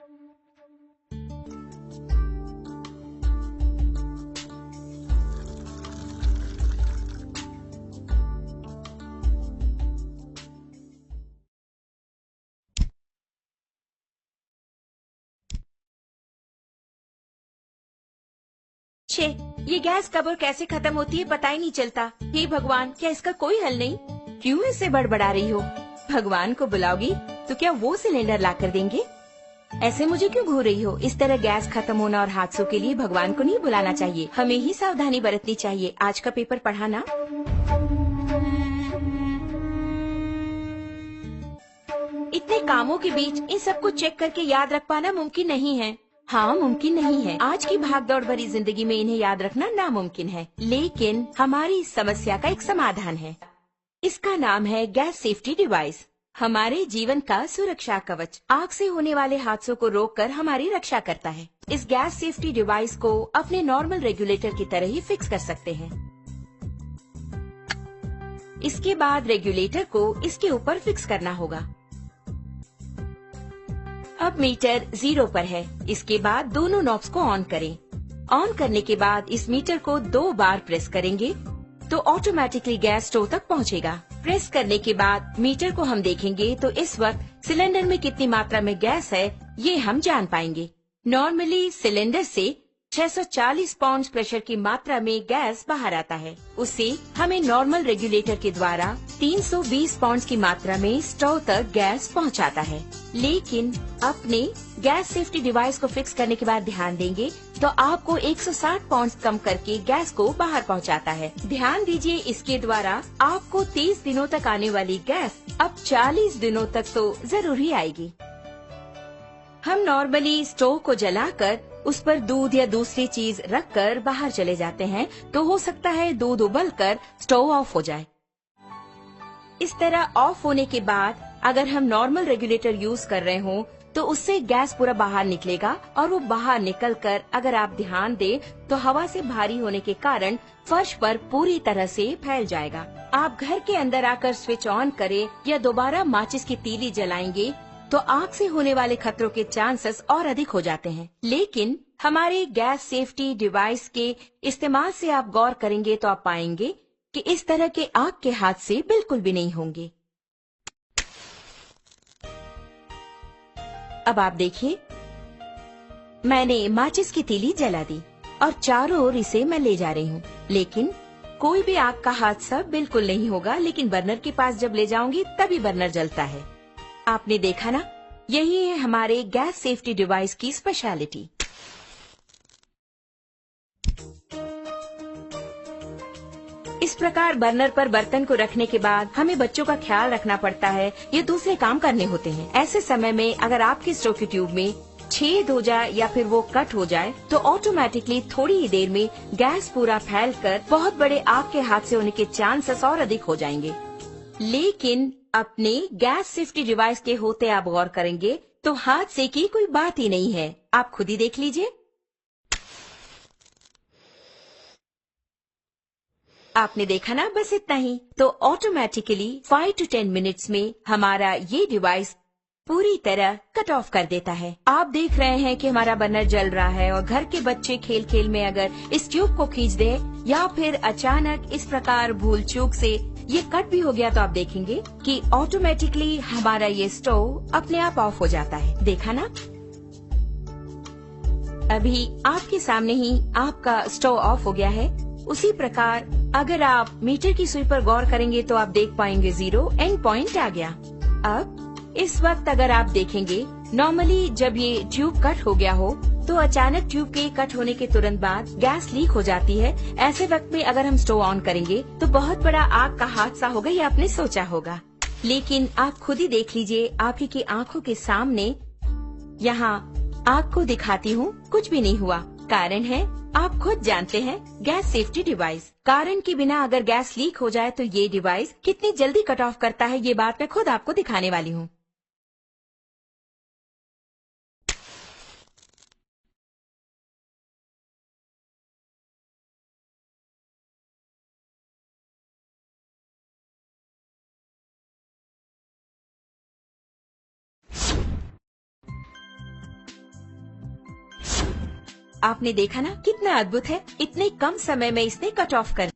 छे, ये गैस कब और कैसे खत्म होती है पता ही नहीं चलता। हे भगवान, क्या इसका कोई हल नहीं? क्यों ऐसे बड़बड़ा रही हो? भगवान को बुलाओगी तो क्या वो सिलेंडर ला कर देंगे? ऐसे मुझे क्यों घूर रही हो? इस तरह गैस खत्म होना और हादसों के लिए भगवान को नहीं बुलाना चाहिए, हमें ही सावधानी बरतनी चाहिए। आज का पेपर पढ़ा ना? इतने कामों के बीच इन सबको चेक करके याद रख पाना मुमकिन नहीं है। हाँ, मुमकिन नहीं है। आज की भागदौड़ भरी जिंदगी में इन्हें याद रखना नामुमकिन है, लेकिन हमारी इस समस्या का एक समाधान है। इसका नाम है गैस सेफ्टी डिवाइस। हमारे जीवन का सुरक्षा कवच आग से होने वाले हादसों को रोककर हमारी रक्षा करता है। इस गैस सेफ्टी डिवाइस को अपने नॉर्मल रेगुलेटर की तरह ही फिक्स कर सकते हैं। इसके बाद रेगुलेटर को इसके ऊपर फिक्स करना होगा। अब मीटर 0 पर है। इसके बाद दोनों नॉब्स को ऑन करें। ऑन करने के बाद इस मीटर को 2 बार प्रेस करेंगे तो ऑटोमेटिकली गैस स्टोव तक पहुंचेगा। प्रेस करने के बाद मीटर को हम देखेंगे तो इस वक्त सिलेंडर में कितनी मात्रा में गैस है ये हम जान पाएंगे। नॉर्मली सिलेंडर से 640 पाउंड प्रेशर की मात्रा में गैस बाहर आता है। उसे हमें नॉर्मल रेगुलेटर के द्वारा 320 पाउंड की मात्रा में स्टोव तक गैस पहुंचाता है। लेकिन अपने गैस सेफ्टी डिवाइस को फिक्स करने के बाद ध्यान देंगे तो आपको 160 पाउंड कम करके गैस को बाहर पहुंचाता है। ध्यान दीजिए, इसके द्वारा आपको 30 दिनों तक आने वाली गैस अब 40 दिनों तक तो जरूर ही आएगी। हम नॉर्मली स्टोव को जलाकर उस पर दूध या दूसरी चीज रखकर बाहर चले जाते हैं तो हो सकता है दूध उबलकर स्टोव ऑफ हो जाए। इस तरह ऑफ होने के बाद अगर हम नॉर्मल रेगुलेटर यूज कर रहे हों तो उससे गैस पूरा बाहर निकलेगा और वो बाहर निकलकर अगर आप ध्यान दें तो हवा से भारी होने के कारण फर्श पर पूरी तरह से फैल जाएगा। आप घर के अंदर आकर स्विच ऑन करें या दोबारा माचिस की तीली जलाएंगे तो आग से होने वाले खतरों के चांसेस और अधिक हो जाते हैं। लेकिन हमारे गैस सेफ्टी डिवाइस के इस्तेमाल से आप गौर करेंगे तो आप पाएंगे कि इस तरह के आग के हादसे बिल्कुल भी नहीं होंगे। अब आप देखिए, मैंने माचिस की तीली जला दी और चारों ओर इसे मैं ले जा रही हूँ, लेकिन कोई भी आग का हादसा बिल्कुल नहीं होगा। लेकिन बर्नर के पास जब ले जाऊंगी तभी बर्नर जलता है। आपने देखा ना, यही है हमारे गैस सेफ्टी डिवाइस की स्पेशलिटी। इस प्रकार बर्नर पर बर्तन को रखने के बाद हमें बच्चों का ख्याल रखना पड़ता है, ये दूसरे काम करने होते हैं। ऐसे समय में अगर आपके स्टोव की ट्यूब में छेद हो जाए या फिर वो कट हो जाए तो ऑटोमेटिकली थोड़ी ही देर में गैस पूरा फैलकर बहुत बड़े आग के हादसे होने के चांसेस और अधिक हो जाएंगे। लेकिन अपने गैस सेफ्टी डिवाइस के होते आप गौर करेंगे तो हादसे की कोई बात ही नहीं है। आप खुद ही देख लीजिए। आपने देखा ना, बस इतना ही। तो ऑटोमेटिकली 5 to 10 मिनट्स में हमारा ये डिवाइस पूरी तरह कट ऑफ कर देता है। आप देख रहे हैं कि हमारा बर्नर जल रहा है और घर के बच्चे खेल खेल में अगर इस ट्यूब को खींच दे या फिर अचानक इस प्रकार भूल चूक से ये कट भी हो गया तो आप देखेंगे कि ऑटोमेटिकली हमारा ये स्टोव अपने आप ऑफ हो जाता है। देखा ना, अभी आपके सामने ही आपका स्टोव ऑफ हो गया है। उसी प्रकार अगर आप मीटर की सुई पर गौर करेंगे तो आप देख पाएंगे 0 एंड पॉइंट आ गया। अब इस वक्त अगर आप देखेंगे, नॉर्मली जब ये ट्यूब कट हो गया हो तो अचानक ट्यूब के कट होने के तुरंत बाद गैस लीक हो जाती है। ऐसे वक्त में अगर हम स्टोव ऑन करेंगे तो बहुत बड़ा आग का हादसा होगा, ये आपने सोचा होगा। लेकिन आप खुद ही देख लीजिए, आपकी की आंखों के सामने यहाँ आग को दिखाती हूँ, कुछ भी नहीं हुआ। कारण है, आप खुद जानते हैं, गैस सेफ्टी डिवाइस। कारण के बिना अगर गैस लीक हो जाए तो ये डिवाइस कितनी जल्दी कट ऑफ करता है, ये बात मैं खुद आपको दिखाने वाली हूँ। आपने देखा ना कितना अद्भुत है, इतने कम समय में इसने कट ऑफ कर